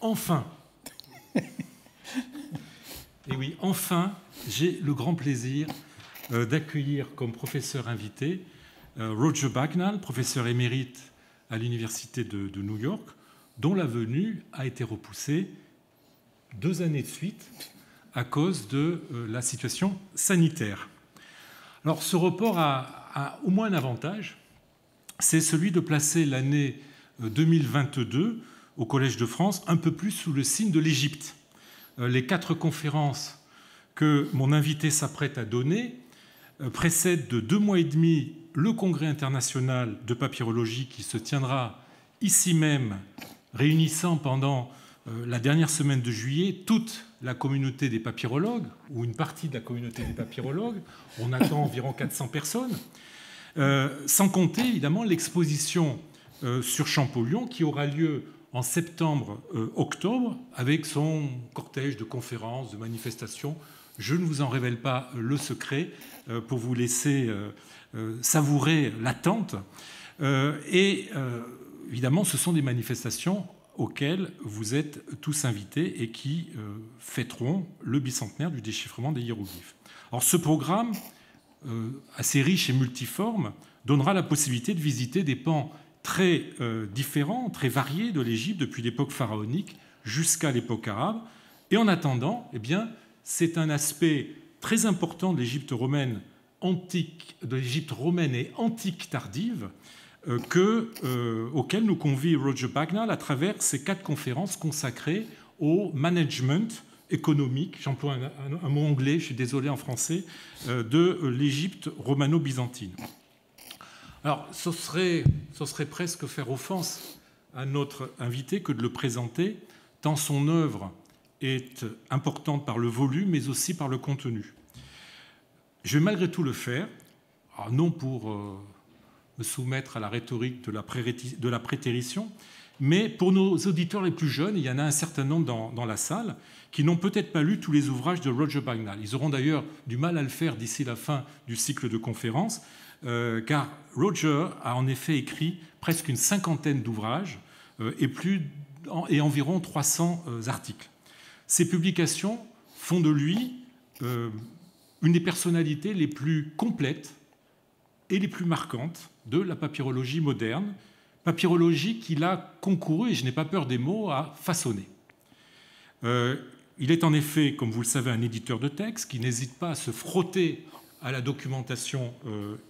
enfin, et oui, enfin, j'ai le grand plaisir d'accueillir comme professeur invité Roger Bagnall, professeur émérite à l'université de New York, dont la venue a été repoussée 2 années de suite à cause de la situation sanitaire. Alors, ce report a au moins un avantage, c'est celui de placer l'année 2022 au Collège de France un peu plus sous le signe de l'Égypte. Les 4 conférences que mon invité s'apprête à donner précèdent de 2 mois et demi le congrès international de papyrologie qui se tiendra ici même, réunissant pendant la dernière semaine de juillet toute la communauté des papyrologues, ou une partie de la communauté des papyrologues. On attend environ 400 personnes, sans compter évidemment l'exposition sur Champollion qui aura lieu en septembre-octobre avec son cortège de conférences, de manifestations. Je ne vous en révèle pas le secret pour vous laisser savourer l'attente. Évidemment, ce sont des manifestations auxquelles vous êtes tous invités et qui fêteront le bicentenaire du déchiffrement des hiéroglyphes. Alors, ce programme, assez riche et multiforme, donnera la possibilité de visiter des pans très différents, très variés de l'Égypte depuis l'époque pharaonique jusqu'à l'époque arabe. Et en attendant, eh bien, c'est un aspect très important de l'Égypte romaine antique, de l'Égypte romaine et antique tardive, auquel nous convie Roger Bagnall à travers ces 4 conférences consacrées au management économique, j'emploie un mot anglais, je suis désolé en français, de l'Égypte romano-byzantine. Alors, ce serait presque faire offense à notre invité que de le présenter, tant son œuvre est importante par le volume, mais aussi par le contenu. Je vais malgré tout le faire, alors non pour me soumettre à la rhétorique de la prétérition, mais pour nos auditeurs les plus jeunes, il y en a un certain nombre dans la salle, qui n'ont peut-être pas lu tous les ouvrages de Roger Bagnall. Ils auront d'ailleurs du mal à le faire d'ici la fin du cycle de conférences, car Roger a en effet écrit presque une 50aine d'ouvrages et environ 300 articles. Ces publications font de lui une des personnalités les plus complètes et les plus marquantes de la papyrologie moderne, papyrologie qu'il a concouru, et je n'ai pas peur des mots, à façonner. Il est en effet, comme vous le savez, un éditeur de textes qui n'hésite pas à se frotter à la documentation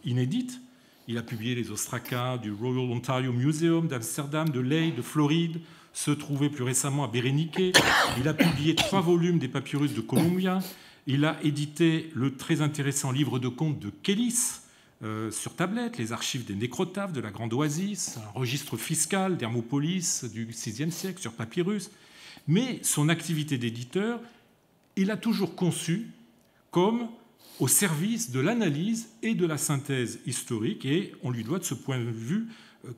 inédite. Il a publié les ostracas du Royal Ontario Museum d'Amsterdam, de Leyde, de Floride, se trouvait plus récemment à Bérénice. Il a publié 3 volumes des papyrus de Columbia. Il a édité le très intéressant livre de compte de qu'il, sur tablette, les archives des nécrotaphes de la Grande Oasis, un registre fiscal d'Hermopolis du VIe siècle sur papyrus. Mais son activité d'éditeur, il a toujours conçu comme au service de l'analyse et de la synthèse historique, et on lui doit de ce point de vue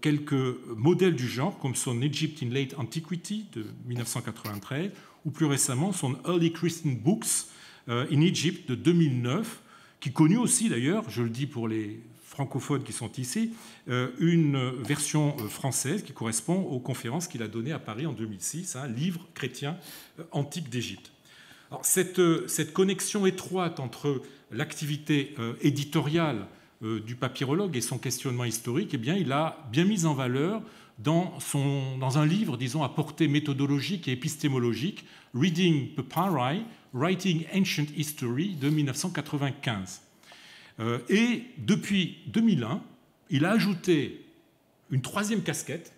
quelques modèles du genre, comme son Egypt in Late Antiquity de 1993, ou plus récemment son Early Christian Books in Egypt de 2009, qui connut aussi d'ailleurs, je le dis pour les francophones qui sont ici, une version française qui correspond aux conférences qu'il a données à Paris en 2006, un livre chrétien antique d'Égypte. Alors, cette connexion étroite entre l'activité éditoriale du papyrologue et son questionnement historique, eh bien, il a bien mis en valeur dans un livre, disons, à portée méthodologique et épistémologique, Reading Papyri, Writing Ancient History de 1995. Et depuis 2001, il a ajouté une 3e casquette,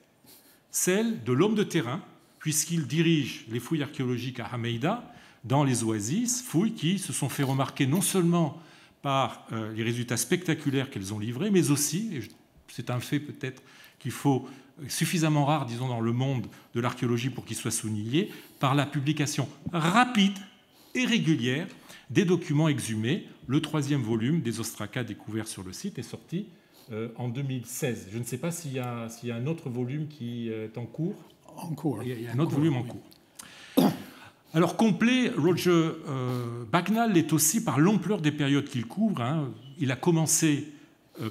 celle de l'homme de terrain, puisqu'il dirige les fouilles archéologiques à Hameida, dans les oasis, fouilles qui se sont fait remarquer non seulement par les résultats spectaculaires qu'elles ont livrés, mais aussi, et c'est un fait peut-être qu'il faut suffisamment rare, disons, dans le monde de l'archéologie pour qu'il soit souligné, par la publication rapide et régulière des documents exhumés. Le 3e volume des ostracas découverts sur le site est sorti en 2016. Je ne sais pas s'il y a un autre volume qui est en cours. En cours. Il y a un autre volume en cours. Alors, complet, Roger Bagnall l'est aussi par l'ampleur des périodes qu'il couvre. Il a commencé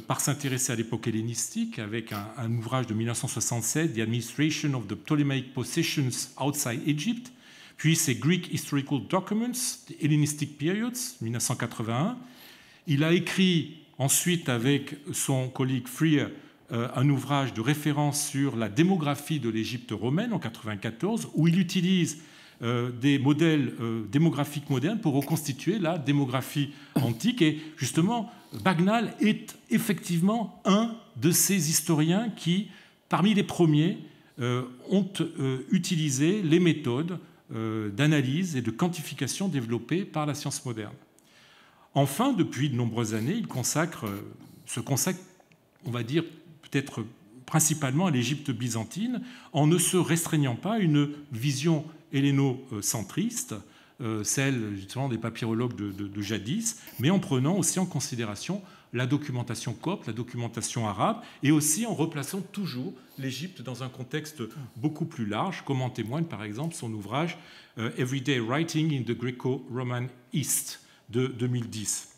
par s'intéresser à l'époque hellénistique avec un ouvrage de 1967, The Administration of the Ptolemaic Possessions Outside Egypt, puis ses Greek Historical Documents, The Hellenistic Periods, 1981. Il a écrit ensuite avec son collègue Freer un ouvrage de référence sur la démographie de l'Égypte romaine en 1994, où il utilise des modèles démographiques modernes pour reconstituer la démographie antique. Et justement, Bagnall est effectivement un de ces historiens qui, parmi les premiers, ont utilisé les méthodes d'analyse et de quantification développées par la science moderne. Enfin, depuis de nombreuses années, il se consacre, on va dire, peut-être principalement à l'Égypte byzantine, en ne se restreignant pas à une vision hellénocentriste, celle justement des papyrologues de jadis, mais en prenant aussi en considération la documentation copte, la documentation arabe, et aussi en replaçant toujours l'Égypte dans un contexte beaucoup plus large, comme en témoigne par exemple son ouvrage Everyday Writing in the Greco-Roman East de 2010.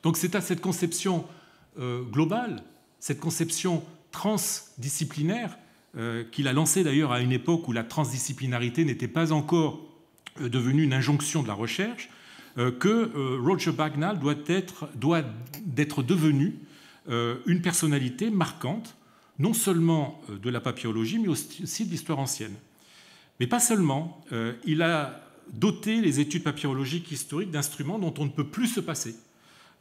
Donc c'est à cette conception globale, cette conception transdisciplinaire, qu'il a lancée d'ailleurs à une époque où la transdisciplinarité n'était pas encore devenue une injonction de la recherche, que Roger Bagnall doit d'être devenu une personnalité marquante, non seulement de la papyrologie, mais aussi de l'histoire ancienne. Mais pas seulement, il a doté les études papyrologiques historiques d'instruments dont on ne peut plus se passer.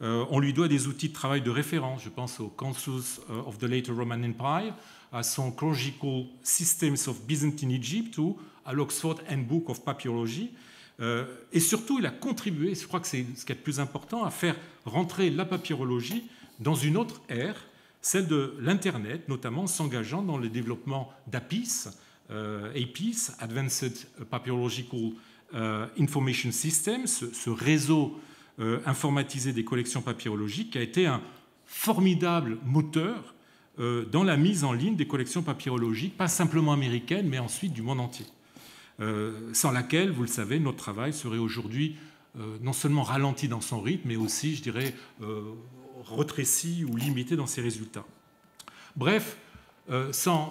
On lui doit des outils de travail de référence, je pense au Consus of the Later Roman Empire, à son Chronological Systems of Byzantine Egypt ou à l'Oxford Handbook of Papyrology. Et surtout, il a contribué, je crois que c'est ce qui est le plus important, à faire rentrer la papyrologie dans une autre ère, celle de l'Internet, notamment s'engageant dans le développement d'APIS, APIS, Advanced Papyrological Information System, ce réseau informatisé des collections papyrologiques, qui a été un formidable moteur dans la mise en ligne des collections papyrologiques, pas simplement américaines, mais ensuite du monde entier. Sans laquelle, vous le savez, notre travail serait aujourd'hui non seulement ralenti dans son rythme, mais aussi, je dirais, retréci ou limité dans ses résultats. Bref, sans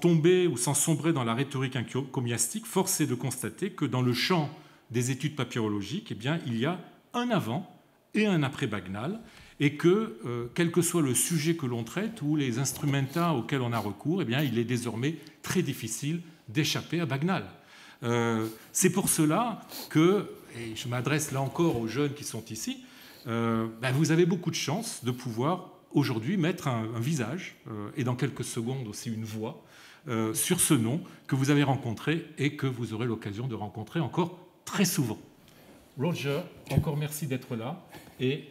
tomber ou sans sombrer dans la rhétorique encomiastique, force est de constater que dans le champ des études papyrologiques, eh bien, il y a un avant et un après Bagnall, et que, quel que soit le sujet que l'on traite ou les instrumenta auxquels on a recours, eh bien, il est désormais très difficile d'échapper à Bagnall. C'est pour cela que, et je m'adresse là encore aux jeunes qui sont ici, vous avez beaucoup de chance de pouvoir aujourd'hui mettre un visage, et dans quelques secondes aussi une voix, sur ce nom que vous avez rencontré et que vous aurez l'occasion de rencontrer encore très souvent. Roger, encore merci d'être là, et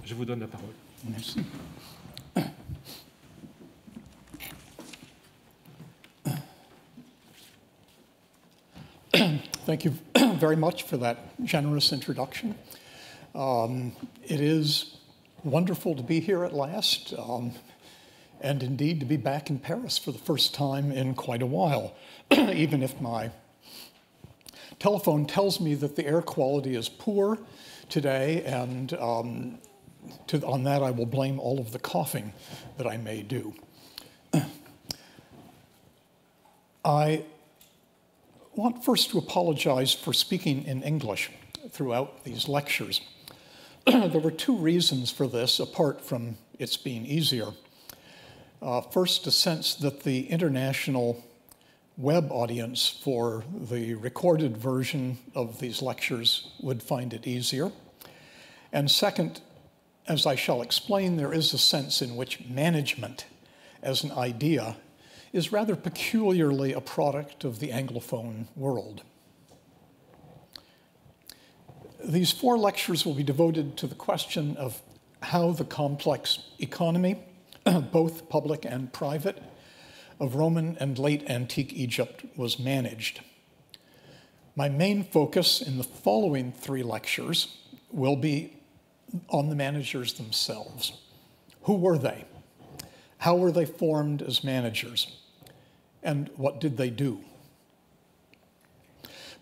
je vous donne la parole. Merci. Thank you very much for that generous introduction. It is wonderful to be here at last, and indeed to be back in Paris for the first time in quite a while, even if my telephone tells me that the air quality is poor today, and on that I will blame all of the coughing that I may do. I want first to apologize for speaking in English throughout these lectures. There were two reasons for this, apart from its being easier. First, a sense that the international web audience for the recorded version of these lectures would find it easier. And second, as I shall explain, there is a sense in which management as an idea is rather peculiarly a product of the Anglophone world. These 4 lectures will be devoted to the question of how the complex economy, both public and private, of Roman and late antique Egypt was managed. My main focus in the following 3 lectures will be on the managers themselves. Who were they? How were they formed as managers? And what did they do?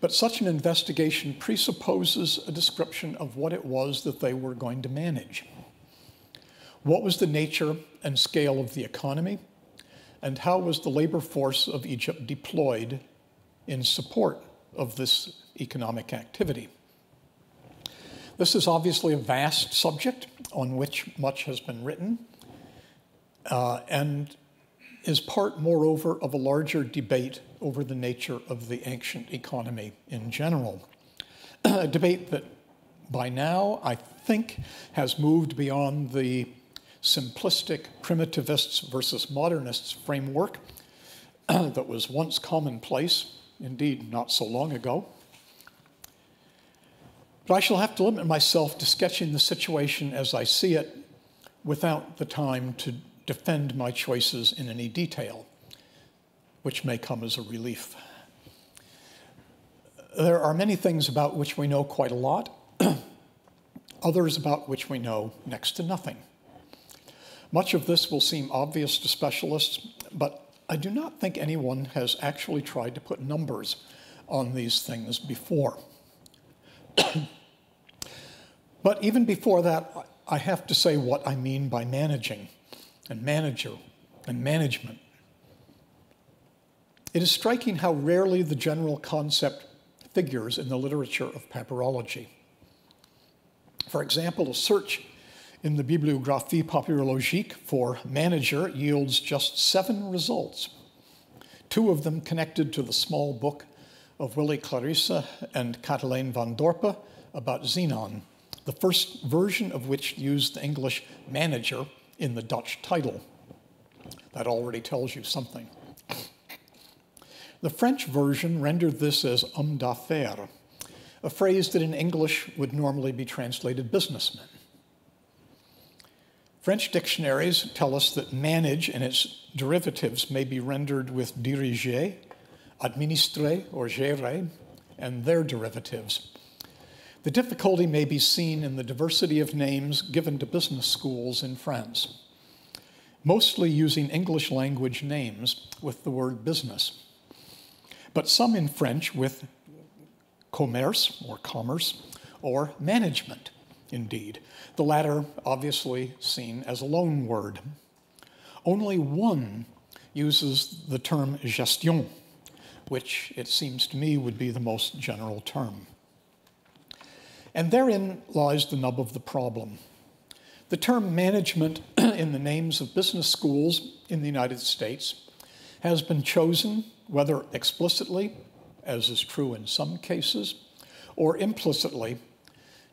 But such an investigation presupposes a description of what it was that they were going to manage. What was the nature and scale of the economy? And how was the labor force of Egypt deployed in support of this economic activity? This is obviously a vast subject on which much has been written, and is part, moreover, of a larger debate over the nature of the ancient economy in general. A debate that by now, I think, has moved beyond the simplistic primitivists versus modernists framework that was once commonplace, indeed not so long ago. But I shall have to limit myself to sketching the situation as I see it without the time to defend my choices in any detail, which may come as a relief. There are many things about which we know quite a lot, others about which we know next to nothing. Much of this will seem obvious to specialists, but I do not think anyone has actually tried to put numbers on these things before. But even before that, I have to say what I mean by managing and manager and management. It is striking how rarely the general concept figures in the literature of papyrology. For example, a search in the Bibliographie papyrologique for manager yields just 7 results, 2 of them connected to the small book of Willy Clarisse and Katelijne van Dorpe about Zenon, the first version of which used the English manager in the Dutch title. That already tells you something. The French version rendered this as homme d'affaires, a phrase that in English would normally be translated businessman. French dictionaries tell us that manage and its derivatives may be rendered with diriger, administrer, or gérer, and their derivatives. The difficulty may be seen in the diversity of names given to business schools in France, mostly using English language names with the word business, but some in French with commerce or management, indeed, the latter obviously seen as a loan word. Only one uses the term gestion, which it seems to me would be the most general term. And therein lies the nub of the problem. The term management in the names of business schools in the United States has been chosen, whether explicitly, as is true in some cases, or implicitly,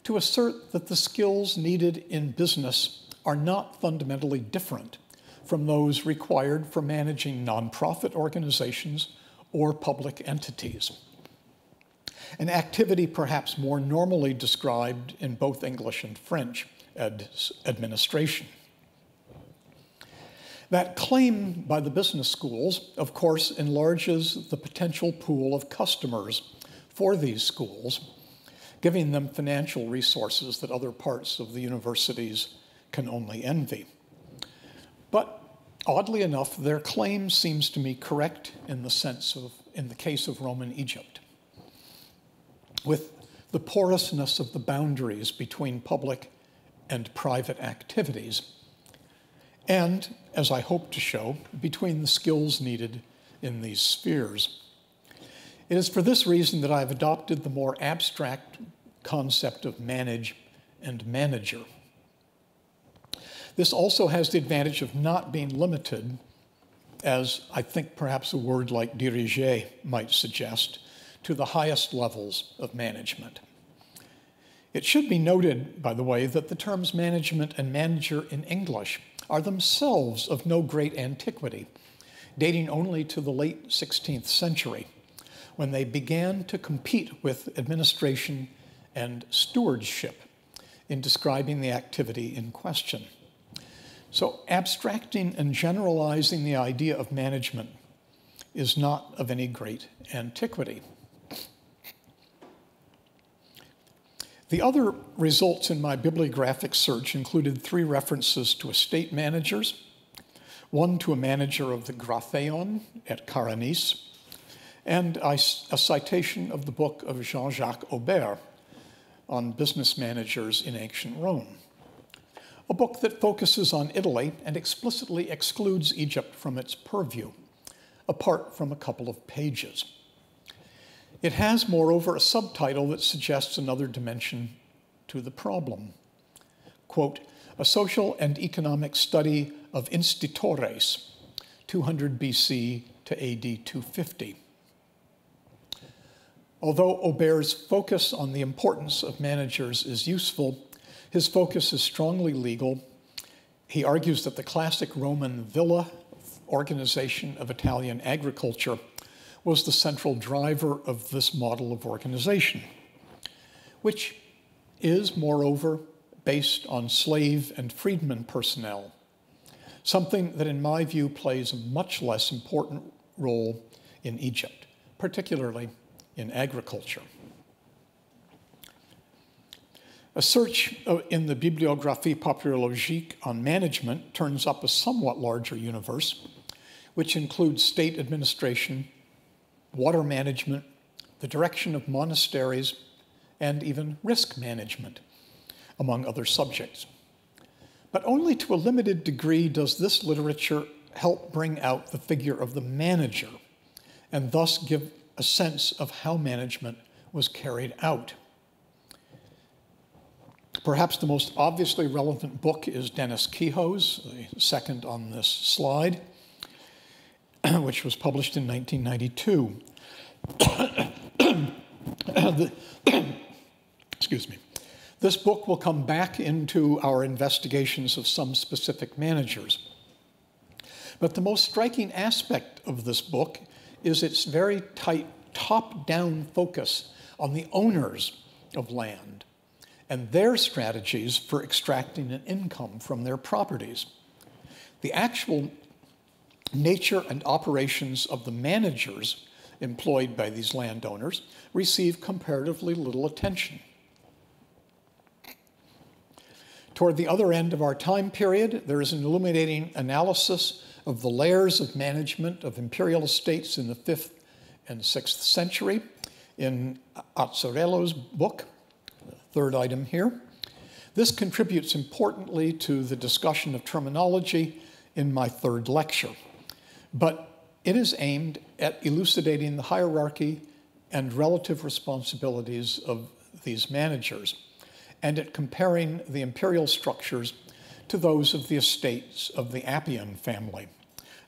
to assert that the skills needed in business are not fundamentally different from those required for managing nonprofit organizations or public entities. An activity perhaps more normally described in both English and French as administration. That claim by the business schools, of course, enlarges the potential pool of customers for these schools, giving them financial resources that other parts of the universities can only envy. But oddly enough, their claim seems to me correct in the case of Roman Egypt, with the porousness of the boundaries between public and private activities, and, as I hope to show, between the skills needed in these spheres. It is for this reason that I've adopted the more abstract concept of manage and manager. This also has the advantage of not being limited, as I think perhaps a word like diriger might suggest, to the highest levels of management. It should be noted, by the way, that the terms management and manager in English are themselves of no great antiquity, dating only to the late 16th century, when they began to compete with administration and stewardship in describing the activity in question. So abstracting and generalizing the idea of management is not of any great antiquity. The other results in my bibliographic search included 3 references to estate managers, one to a manager of the Graphéon at Caranis, and a citation of the book of Jean-Jacques Aubert on business managers in ancient Rome. a book that focuses on Italy and explicitly excludes Egypt from its purview, apart from a couple of pages. It has, moreover, a subtitle that suggests another dimension to the problem. Quote, a social and economic study of institutores, 200 BC to AD 250. Although Aubert's focus on the importance of managers is useful, his focus is strongly legal. He argues that the classic Roman villa organization of Italian agriculture was the central driver of this model of organization, which is, moreover, based on slave and freedman personnel, something that, in my view, plays a much less important role in Egypt, particularly in agriculture. A search in the Bibliographie Papyrologique on management turns up a somewhat larger universe, which includes state administration, water management, the direction of monasteries, and even risk management, among other subjects. But only to a limited degree does this literature help bring out the figure of the manager, and thus give a sense of how management was carried out. Perhaps the most obviously relevant book is Dennis Kehoe's, the second on this slide, which was published in 1992. Excuse me. This book will come back into our investigations of some specific managers. But the most striking aspect of this book is its very tight top-down focus on the owners of land and their strategies for extracting an income from their properties. The actual nature and operations of the managers employed by these landowners receive comparatively little attention. Toward the other end of our time period, there is an illuminating analysis of the layers of management of imperial estates in the 5th and 6th century in Azzarello's book, the third item here. This contributes importantly to the discussion of terminology in my third lecture, but it is aimed at elucidating the hierarchy and relative responsibilities of these managers, and at comparing the imperial structures to those of the estates of the Appian family,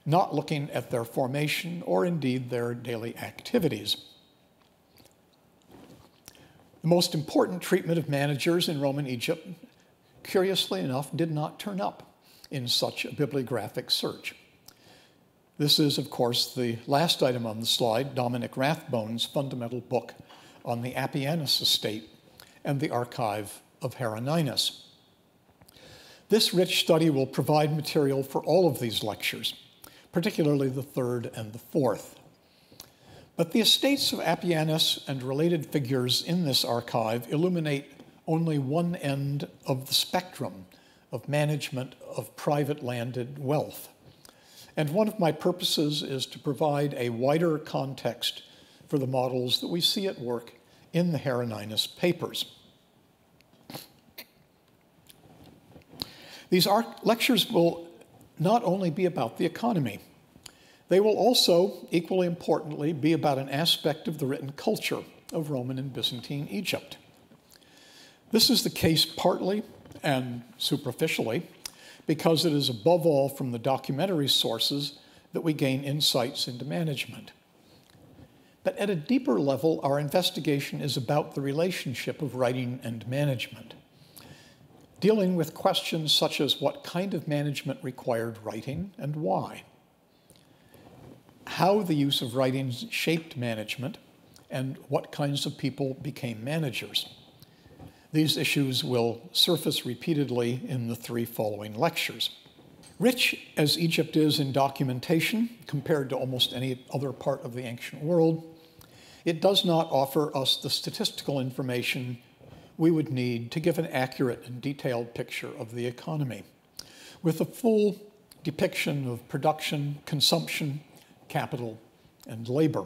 not looking at their formation or indeed their daily activities. The most important treatment of managers in Roman Egypt, curiously enough, did not turn up in such a bibliographic search. This is, of course, the last item on the slide, Dominic Rathbone's fundamental book on the Appianus estate and the archive of Hieronymus. This rich study will provide material for all of these lectures, particularly the third and the fourth. But the estates of Appianus and related figures in this archive illuminate only one end of the spectrum of management of private landed wealth. And one of my purposes is to provide a wider context for the models that we see at work in the Hieronymus papers. These lectures will not only be about the economy, they will also, equally importantly, be about an aspect of the written culture of Roman and Byzantine Egypt. This is the case partly and superficially because it is above all from the documentary sources that we gain insights into management. But at a deeper level, our investigation is about the relationship of writing and management, dealing with questions such as what kind of management required writing and why, how the use of writing shaped management, and what kinds of people became managers. These issues will surface repeatedly in the three following lectures. Rich as Egypt is in documentation, compared to almost any other part of the ancient world, it does not offer us the statistical information we would need to give an accurate and detailed picture of the economy, with a full depiction of production, consumption, capital, and labor.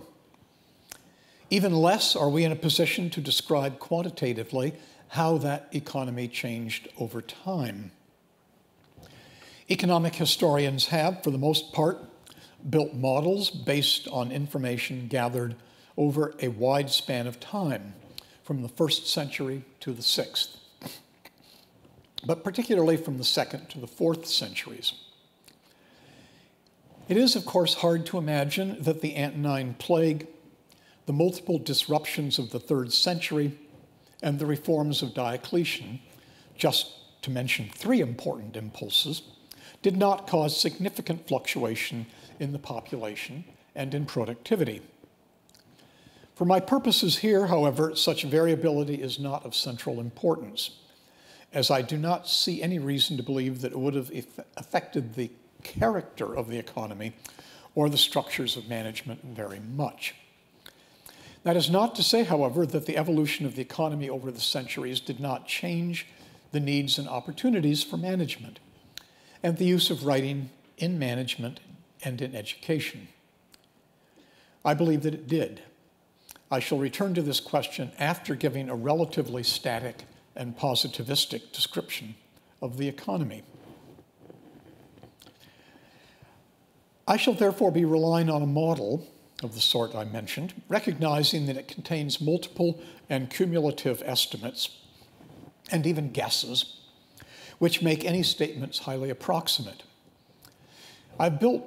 Even less are we in a position to describe quantitatively how that economy changed over time. Economic historians have, for the most part, built models based on information gathered over a wide span of time, from the 1st century to the 6th, but particularly from the 2nd to the 4th centuries. It is, of course, hard to imagine that the Antonine Plague, the multiple disruptions of the 3rd century, and the reforms of Diocletian, just to mention 3 important impulses, did not cause significant fluctuation in the population and in productivity. For my purposes here, however, such variability is not of central importance, as I do not see any reason to believe that it would have affected the character of the economy or the structures of management very much. That is not to say, however, that the evolution of the economy over the centuries did not change the needs and opportunities for management and the use of writing in management and in education. I believe that it did. I shall return to this question after giving a relatively static and positivistic description of the economy. I shall therefore be relying on a model of the sort I mentioned, recognizing that it contains multiple and cumulative estimates and even guesses, which make any statements highly approximate. I've built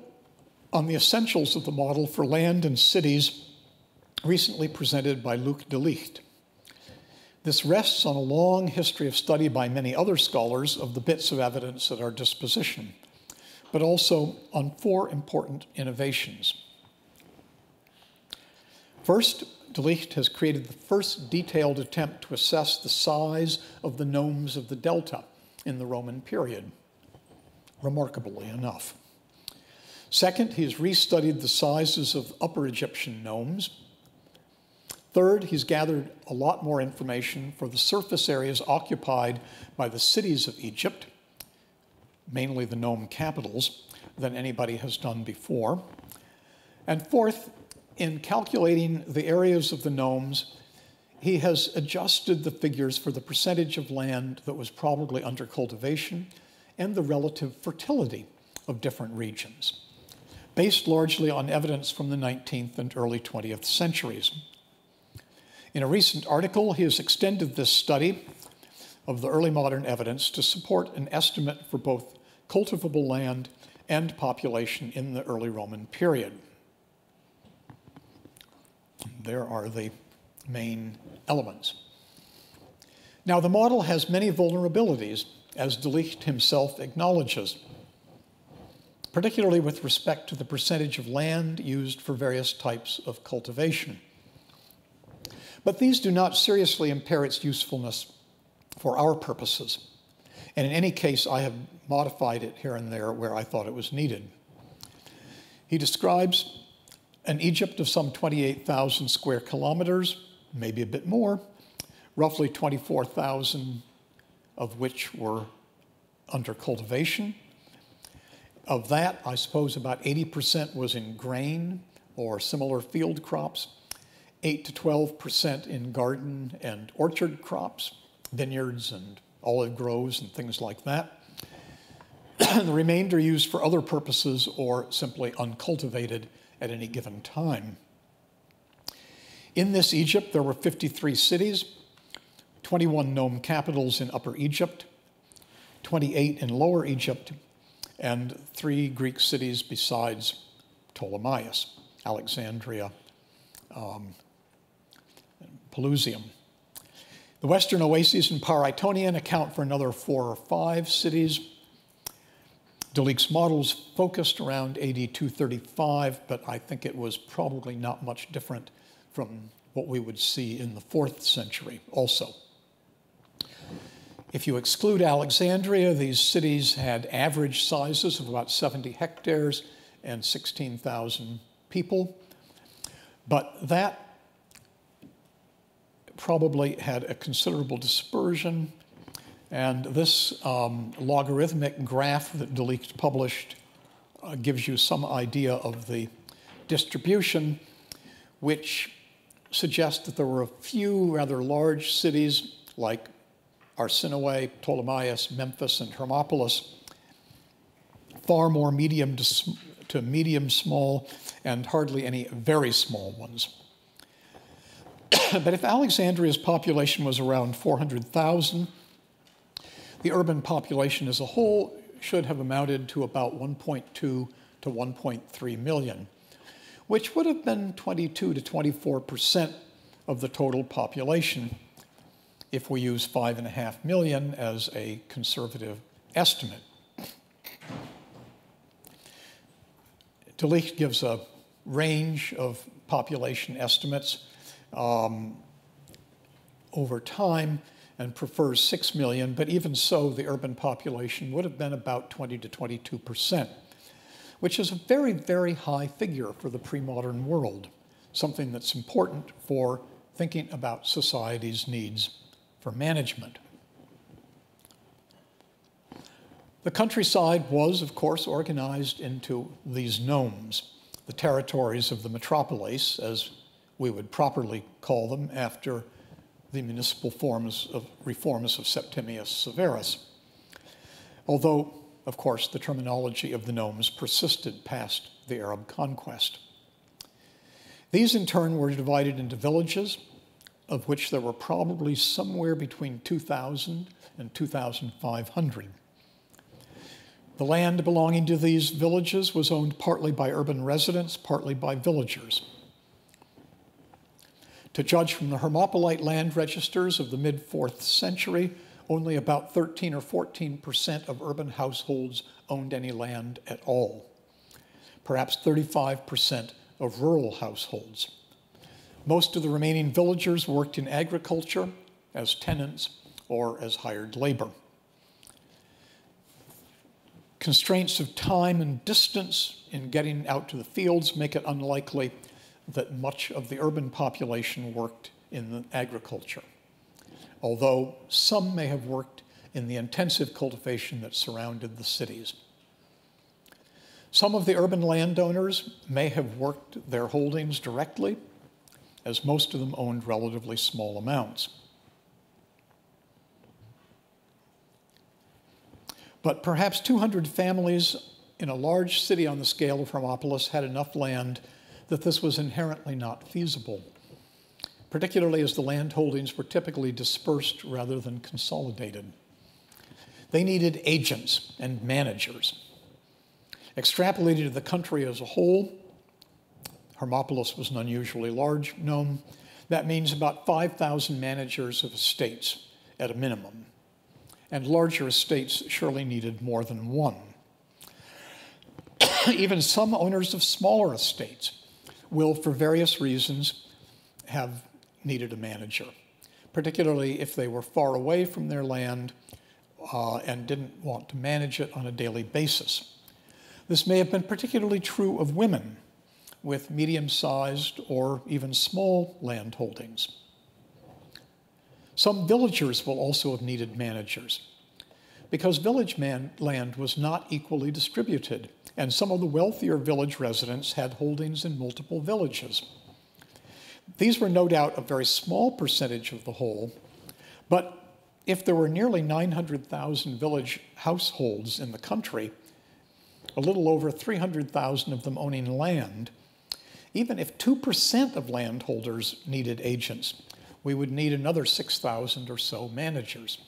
on the essentials of the model for land and cities recently presented by Luc de Licht. This rests on a long history of study by many other scholars of the bits of evidence at our disposition, but also on 4 important innovations. First, de Licht has created the first detailed attempt to assess the size of the nomes of the Delta in the Roman period, remarkably enough. Second, he's restudied the sizes of Upper Egyptian nomes. Third, he's gathered a lot more information for the surface areas occupied by the cities of Egypt, mainly the nome capitals, than anybody has done before. And fourth, in calculating the areas of the nomes, he has adjusted the figures for the percentage of land that was probably under cultivation and the relative fertility of different regions, based largely on evidence from the 19th and early 20th centuries. In a recent article, he has extended this study of the early modern evidence to support an estimate for both cultivable land and population in the early Roman period. There are the main elements. Now, the model has many vulnerabilities, as de Licht himself acknowledges, particularly with respect to the percentage of land used for various types of cultivation. But these do not seriously impair its usefulness for our purposes. And in any case, I have modified it here and there where I thought it was needed. He describes an Egypt of some 28,000 square kilometers, maybe a bit more, roughly 24,000 of which were under cultivation. Of that, I suppose about 80% was in grain or similar field crops, 8 to 12% in garden and orchard crops, vineyards and olive groves and things like that. The remainder used for other purposes or simply uncultivated at any given time. In this Egypt, there were 53 cities, 21 nome capitals in Upper Egypt, 28 in Lower Egypt, and 3 Greek cities besides Ptolemais, Alexandria, Pelusium. The western oases in Parætonion account for another 4 or 5 cities. De Licht's models focused around AD 235, but I think it was probably not much different from what we would see in the 4th century also. If you exclude Alexandria, these cities had average sizes of about 70 hectares and 16,000 people, but that probably had a considerable dispersion. And this logarithmic graph that de Licht published gives you some idea of the distribution, which suggests that there were a few rather large cities like Arsinoe, Ptolemais, Memphis, and Hermopolis, far more medium to medium small, and hardly any very small ones. But if Alexandria's population was around 400,000, the urban population as a whole should have amounted to about 1.2 to 1.3 million, which would have been 22 to 24% of the total population if we use 5.5 million as a conservative estimate. De Ligt gives a range of population estimates over time and prefers 6 million, but even so, the urban population would have been about 20 to 22%, which is a very, very high figure for the pre-modern world, something that's important for thinking about society's needs for management. The countryside was, of course, organized into these nomes, the territories of the metropolis, as we would properly call them after the municipal reforms of Septimius Severus. Although, of course, the terminology of the nomes persisted past the Arab conquest. These, in turn, were divided into villages, of which there were probably somewhere between 2,000 and 2,500. The land belonging to these villages was owned partly by urban residents, partly by villagers. To judge from the Hermopolite land registers of the mid-4th century, only about 13 or 14% of urban households owned any land at all. Perhaps 35% of rural households. Most of the remaining villagers worked in agriculture as tenants or as hired labor. Constraints of time and distance in getting out to the fields make it unlikely that much of the urban population worked in agriculture, although some may have worked in the intensive cultivation that surrounded the cities. Some of the urban landowners may have worked their holdings directly, as most of them owned relatively small amounts. But perhaps 200 families in a large city on the scale of Hermopolis had enough land that this was inherently not feasible, particularly as the land holdings were typically dispersed rather than consolidated. They needed agents and managers. Extrapolated to the country as a whole, Hermopolis was an unusually large nome. That means about 5,000 managers of estates at a minimum. And larger estates surely needed more than one. Even some owners of smaller estates will, for various reasons, have needed a manager, particularly if they were far away from their land and didn't want to manage it on a daily basis. This may have been particularly true of women with medium-sized or even small land holdings. Some villagers will also have needed managers because village land was not equally distributed, and some of the wealthier village residents had holdings in multiple villages. These were no doubt a very small percentage of the whole, but if there were nearly 900,000 village households in the country, a little over 300,000 of them owning land, even if 2% of landholders needed agents, we would need another 6,000 or so managers.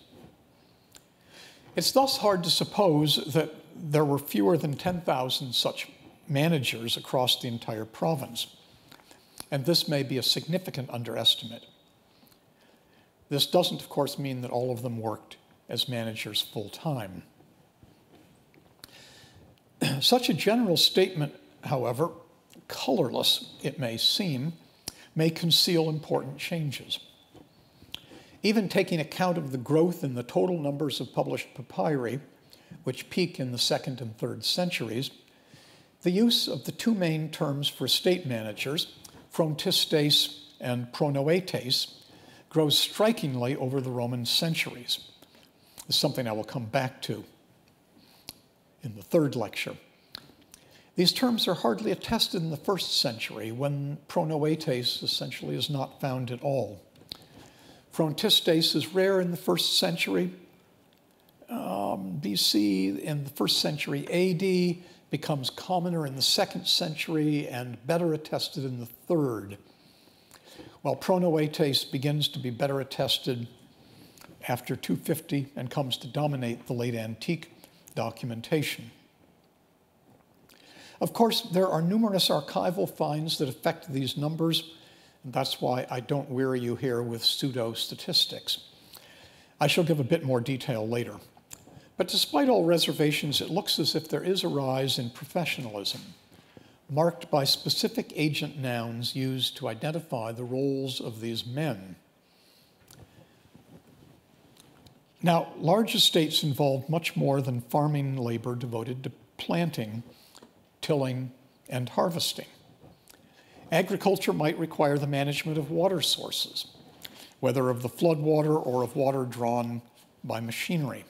It's thus hard to suppose that there were fewer than 10,000 such managers across the entire province, and this may be a significant underestimate. This doesn't, of course, mean that all of them worked as managers full-time. Such a general statement, however, colorless it may seem, may conceal important changes. Even taking account of the growth in the total numbers of published papyri, which peak in the 2nd and 3rd centuries, the use of the two main terms for estate managers, frontistes and pronoetes, grows strikingly over the Roman centuries. This is something I will come back to in the 3rd lecture. These terms are hardly attested in the 1st century, when pronoetes essentially is not found at all. Frontistes is rare in the 1st century, BC in the 1st century AD, becomes commoner in the 2nd century, and better attested in the 3rd, while pronoetes begins to be better attested after 250 and comes to dominate the late antique documentation. Of course, there are numerous archival finds that affect these numbers, and that's why I don't weary you here with pseudo-statistics. I shall give a bit more detail later. But despite all reservations, it looks as if there is a rise in professionalism, marked by specific agent nouns used to identify the roles of these men. Now, large estates involved much more than farming labor devoted to planting, tilling, and harvesting. Agriculture might require the management of water sources, whether of the floodwater or of water drawn by machinery.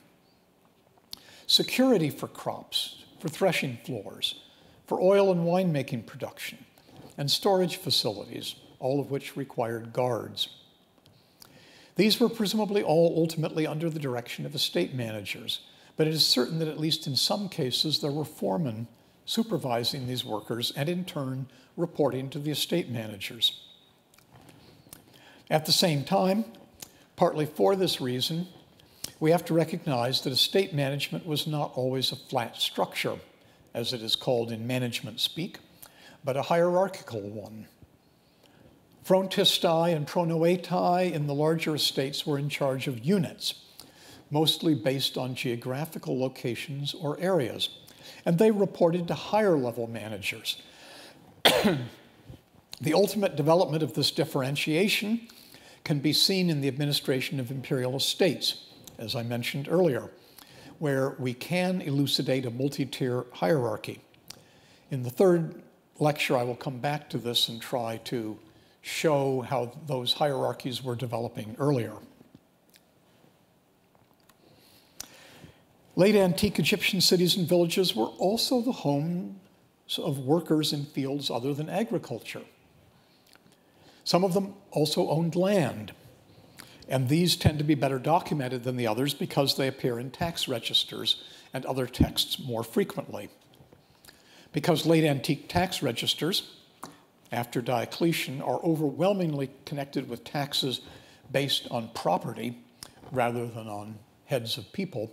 Security for crops, for threshing floors, for oil and winemaking production, and storage facilities, all of which required guards. These were presumably all ultimately under the direction of estate managers, but it is certain that at least in some cases there were foremen supervising these workers and in turn reporting to the estate managers. At the same time, partly for this reason, we have to recognize that estate management was not always a flat structure, as it is called in management speak, but a hierarchical one. Frontistae and pronoetae in the larger estates were in charge of units, mostly based on geographical locations or areas, and they reported to higher level managers. The ultimate development of this differentiation can be seen in the administration of imperial estates, as I mentioned earlier, where we can elucidate a multi-tier hierarchy. In the 3rd lecture, I will come back to this and try to show how those hierarchies were developing earlier. Late antique Egyptian cities and villages were also the homes of workers in fields other than agriculture. Some of them also owned land, and these tend to be better documented than the others because they appear in tax registers and other texts more frequently. Because late antique tax registers, after Diocletian, are overwhelmingly connected with taxes based on property rather than on heads of people,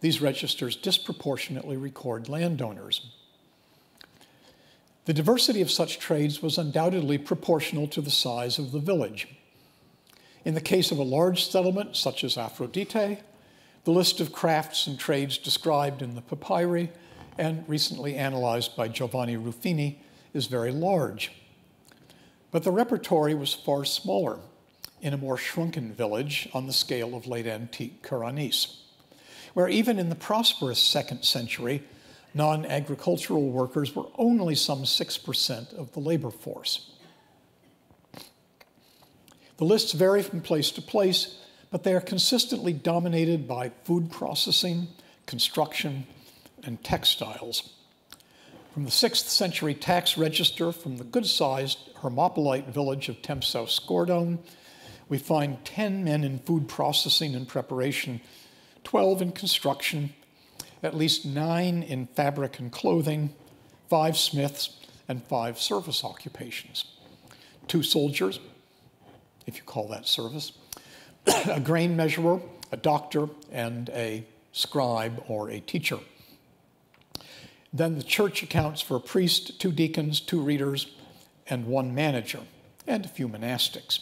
these registers disproportionately record landowners. The diversity of such trades was undoubtedly proportional to the size of the village. In the case of a large settlement, such as Aphrodite, the list of crafts and trades described in the papyri and recently analyzed by Giovanni Ruffini is very large. But the repertory was far smaller in a more shrunken village on the scale of late antique Karanis, where even in the prosperous 2nd century, non-agricultural workers were only some 6% of the labor force. The lists vary from place to place, but they are consistently dominated by food processing, construction, and textiles. From the 6th century tax register from the good-sized Hermopolite village of Tempsau-Skordon, we find 10 men in food processing and preparation, 12 in construction, at least 9 in fabric and clothing, 5 smiths, and 5 service occupations. 2 soldiers, if you call that service, a grain measurer, a doctor, and a scribe or a teacher. Then the church accounts for a priest, 2 deacons, 2 readers, and 1 manager, and a few monastics.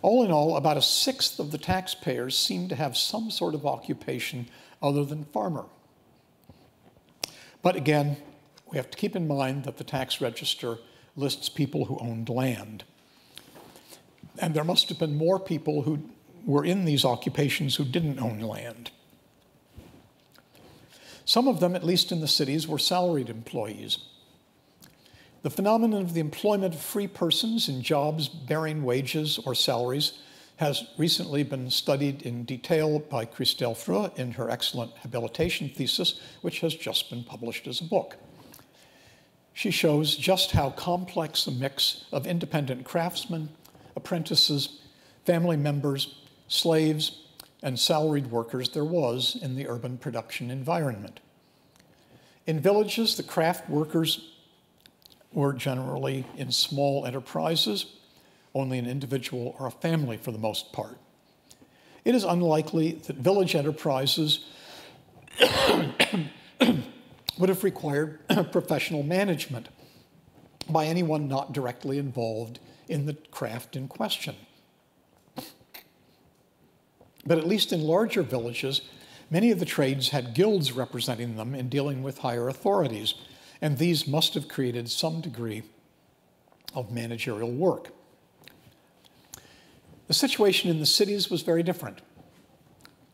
All in all, about 1/6 of the taxpayers seem to have some sort of occupation other than farmer. But again, we have to keep in mind that the tax register lists people who owned land. And there must have been more people who were in these occupations who didn't own land. Some of them, at least in the cities, were salaried employees. The phenomenon of the employment of free persons in jobs bearing wages or salaries has recently been studied in detail by Christelle Freux in her excellent habilitation thesis, which has just been published as a book. She shows just how complex a mix of independent craftsmen, apprentices, family members, slaves, and salaried workers there was in the urban production environment. In villages, the craft workers were generally in small enterprises, only an individual or a family for the most part. It is unlikely that village enterprises would have required professional management by anyone not directly involved in the craft in question. But at least in larger villages, many of the trades had guilds representing them in dealing with higher authorities, and these must have created some degree of managerial work. The situation in the cities was very different,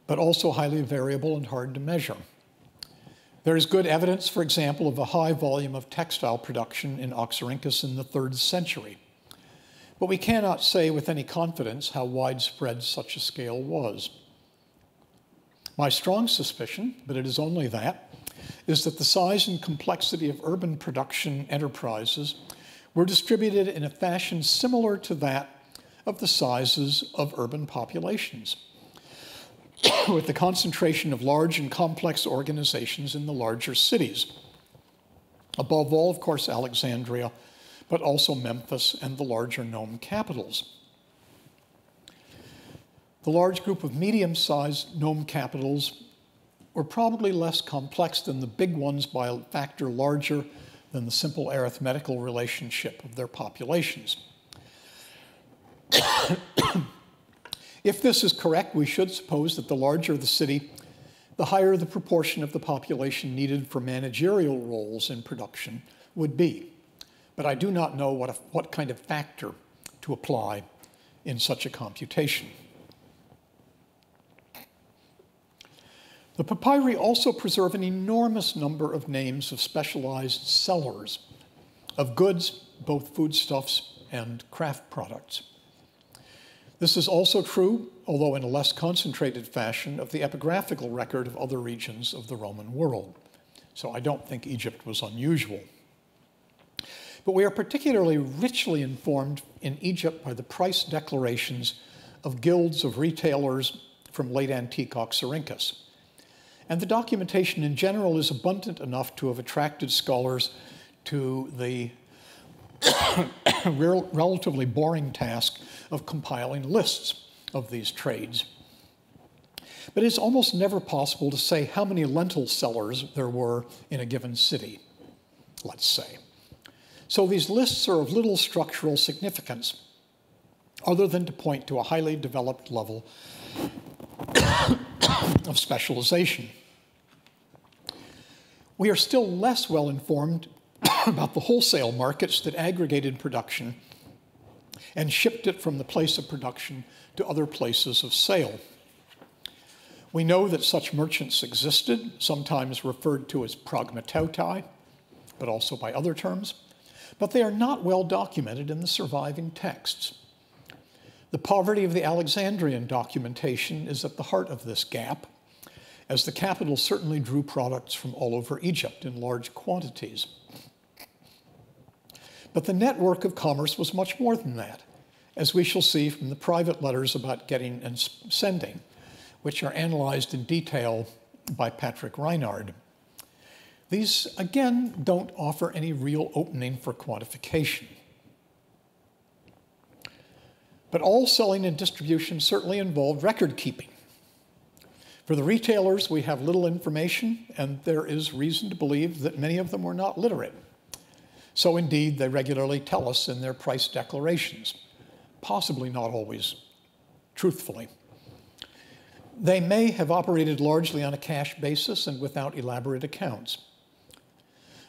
but also highly variable and hard to measure. There is good evidence, for example, of a high volume of textile production in Oxyrhynchus in the 3rd century. But we cannot say with any confidence how widespread such a scale was. My strong suspicion, but it is only that, is that the size and complexity of urban production enterprises were distributed in a fashion similar to that of the sizes of urban populations, with the concentration of large and complex organizations in the larger cities. Above all, of course, Alexandria, but also Memphis and the larger Nome capitals. The large group of medium-sized Nome capitals were probably less complex than the big ones by a factor larger than the simple arithmetical relationship of their populations. If this is correct, we should suppose that the larger the city, the higher the proportion of the population needed for managerial roles in production would be. But I do not know what kind of factor to apply in such a computation. The papyri also preserve an enormous number of names of specialized sellers of goods, both foodstuffs and craft products. This is also true, although in a less concentrated fashion, of the epigraphical record of other regions of the Roman world. So I don't think Egypt was unusual. But we are particularly richly informed in Egypt by the price declarations of guilds of retailers from late antique Oxyrhynchus. And the documentation in general is abundant enough to have attracted scholars to the relatively boring task of compiling lists of these trades. But it's almost never possible to say how many lentil sellers there were in a given city, let's say. So these lists are of little structural significance, other than to point to a highly developed level of specialization. We are still less well informed about the wholesale markets that aggregated production and shipped it from the place of production to other places of sale. We know that such merchants existed, sometimes referred to as pragmatautai, but also by other terms, but they are not well documented in the surviving texts. The poverty of the Alexandrian documentation is at the heart of this gap, as the capital certainly drew products from all over Egypt in large quantities. But the network of commerce was much more than that, as we shall see from the private letters about getting and sending, which are analyzed in detail by Patrick Reinhard. These, again, don't offer any real opening for quantification. But all selling and distribution certainly involved record keeping. For the retailers, we have little information, and there is reason to believe that many of them were not literate. So indeed, they regularly tell us in their price declarations, possibly not always truthfully. They may have operated largely on a cash basis and without elaborate accounts.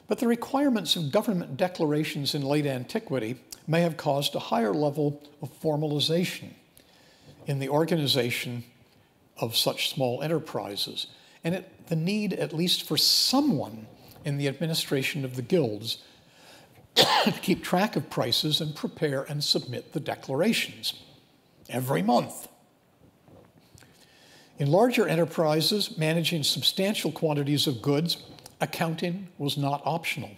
But the requirements of government declarations in late antiquity may have caused a higher level of formalization in the organization of such small enterprises, and the need, at least for someone in the administration of the guilds, to keep track of prices and prepare and submit the declarations every month. In larger enterprises managing substantial quantities of goods, accounting was not optional.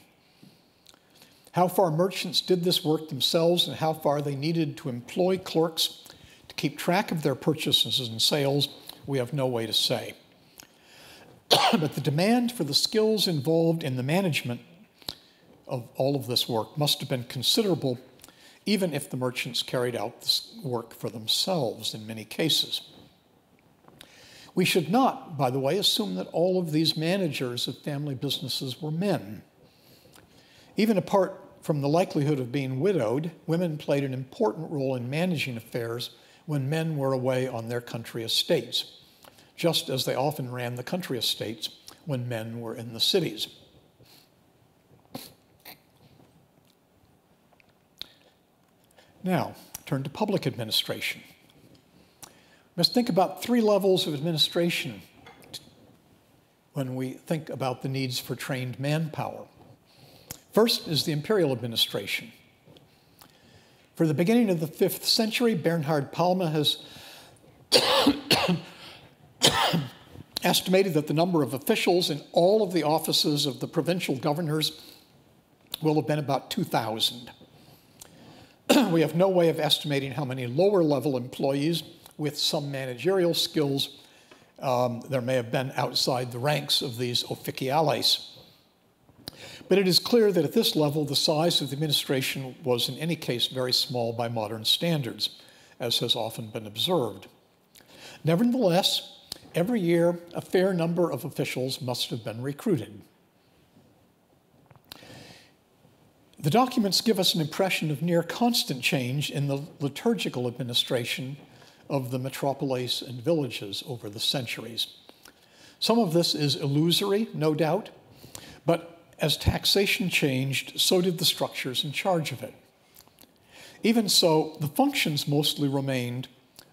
How far merchants did this work themselves and how far they needed to employ clerks to keep track of their purchases and sales we have no way to say. But the demand for the skills involved in the management of all of this work must have been considerable, even if the merchants carried out this work for themselves in many cases. We should not, by the way, assume that all of these managers of family businesses were men. Even apart from the likelihood of being widowed, women played an important role in managing affairs when men were away on their country estates, just as they often ran the country estates when men were in the cities. Now, turn to public administration. We must think about 3 levels of administration when we think about the needs for trained manpower. First is the imperial administration. For the beginning of the 5th century, Bernhard Palma has estimated that the number of officials in all of the offices of the provincial governors will have been about 2,000. We have no way of estimating how many lower-level employees with some managerial skills there may have been outside the ranks of these officiales. But it is clear that at this level, the size of the administration was in any case very small by modern standards, as has often been observed. Nevertheless, every year, a fair number of officials must have been recruited. The documents give us an impression of near constant change in the liturgical administration of the metropolis and villages over the centuries. Some of this is illusory, no doubt, but as taxation changed, so did the structures in charge of it. Even so, the functions mostly remained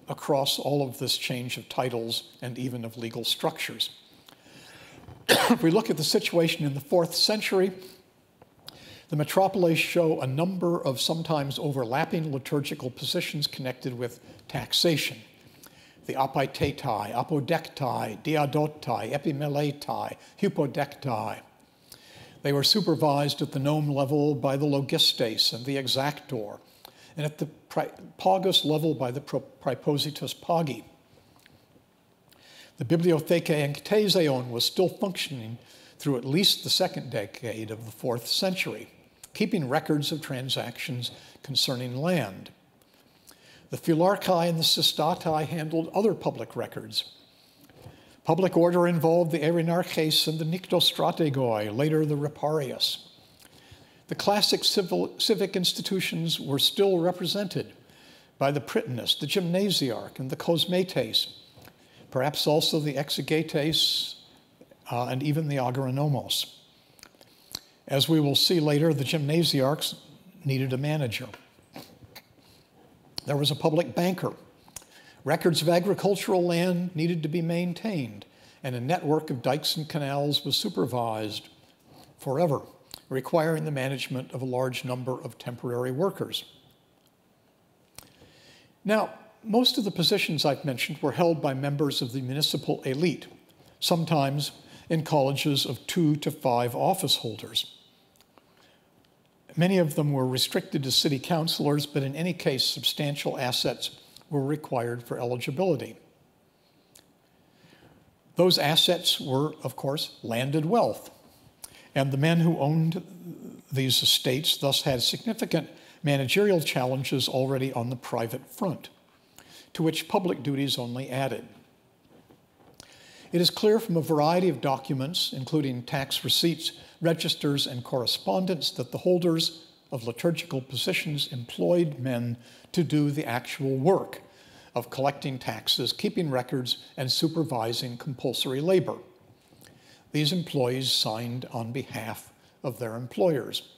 across all of this change of titles and even of legal structures. If we look at the situation in the 4th century, the metropoles show a number of sometimes overlapping liturgical positions connected with taxation. The apaitetai, apodektai, diadotai, epimeletai, hypodektai. They were supervised at the nome level by the logistes and the exactor, and at the pagus level by the praepositus pagi. The bibliotheca enctesion was still functioning through at least the 2nd decade of the 4th century, keeping records of transactions concerning land. The philarchae and the systatai handled other public records. Public order involved the erinarches and the nyctostrategoi, later the riparius. The classic civic institutions were still represented by the prytanis, the gymnasiarch, and the kosmetes, perhaps also the exegetes and even the agronomos. As we will see later, the gymnasiarchs needed a manager. There was a public banker. Records of agricultural land needed to be maintained, and a network of dikes and canals was supervised forever, requiring the management of a large number of temporary workers. Now, most of the positions I've mentioned were held by members of the municipal elite, sometimes in colleges of 2 to 5 office holders. Many of them were restricted to city councilors, but in any case, substantial assets were required for eligibility. Those assets were, of course, landed wealth, and the men who owned these estates thus had significant managerial challenges already on the private front, to which public duties only added. It is clear from a variety of documents, including tax receipts, registers, and correspondence, that the holders of liturgical positions employed men to do the actual work of collecting taxes, keeping records, and supervising compulsory labor. These employees signed on behalf of their employers,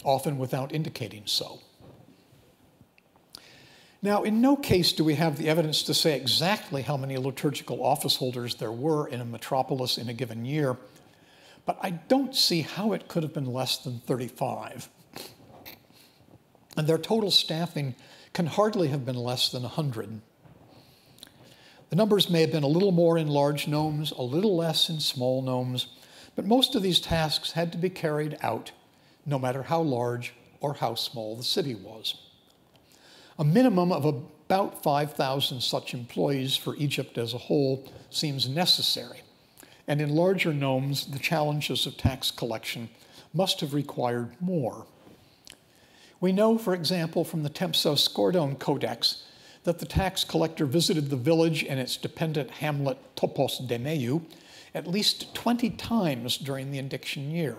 often without indicating so. Now, in no case do we have the evidence to say exactly how many liturgical office holders there were in a metropolis in a given year, but I don't see how it could have been less than 35. And their total staffing can hardly have been less than 100. The numbers may have been a little more in large nomes, a little less in small nomes, but most of these tasks had to be carried out, no matter how large or how small the city was. A minimum of about 5,000 such employees for Egypt as a whole seems necessary. And in larger nomes, the challenges of tax collection must have required more. We know, for example, from the Tempso-Skordone Codex that the tax collector visited the village and its dependent hamlet Topos Demeu at least 20 times during the indiction year.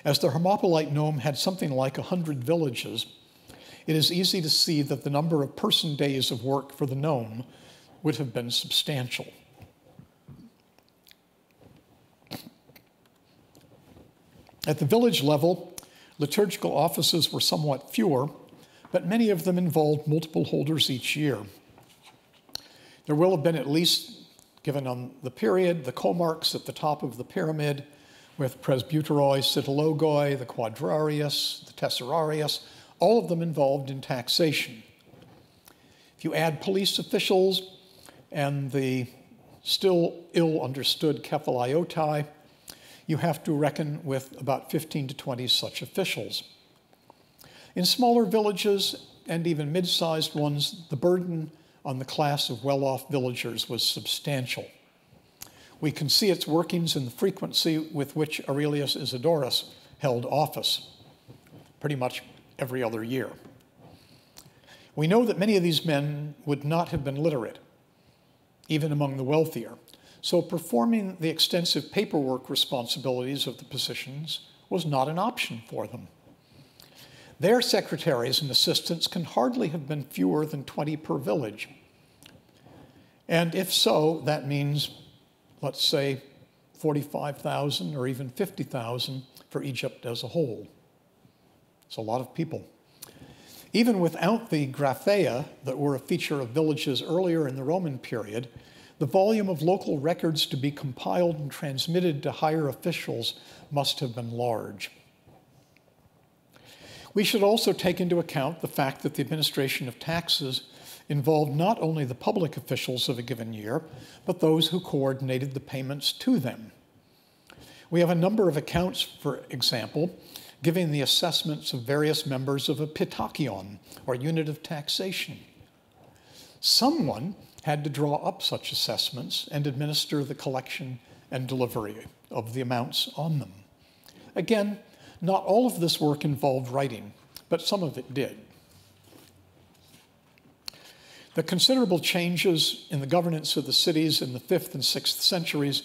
As the Hermopolite nome had something like 100 villages, it is easy to see that the number of person days of work for the nome would have been substantial. At the village level, liturgical offices were somewhat fewer, but many of them involved multiple holders each year. There will have been at least, given on the period, the comarchs at the top of the pyramid, with presbyteroi, cytologoi, the quadrarius, the tesserarius, all of them involved in taxation. If you add police officials and the still ill-understood kephalaiotai, you have to reckon with about 15 to 20 such officials. In smaller villages and even mid-sized ones, the burden on the class of well-off villagers was substantial. We can see its workings in the frequency with which Aurelius Isidorus held office, pretty much every other year. We know that many of these men would not have been literate, even among the wealthier, so performing the extensive paperwork responsibilities of the positions was not an option for them. Their secretaries and assistants can hardly have been fewer than 20 per village. And if so, that means, let's say, 45,000 or even 50,000 for Egypt as a whole. It's a lot of people. Even without the graphea that were a feature of villages earlier in the Roman period, the volume of local records to be compiled and transmitted to higher officials must have been large. We should also take into account the fact that the administration of taxes involved not only the public officials of a given year, but those who coordinated the payments to them. We have a number of accounts, for example, giving the assessments of various members of a pitakion, or unit of taxation. Someone had to draw up such assessments and administer the collection and delivery of the amounts on them. Again, not all of this work involved writing, but some of it did. The considerable changes in the governance of the cities in the 5th and 6th centuries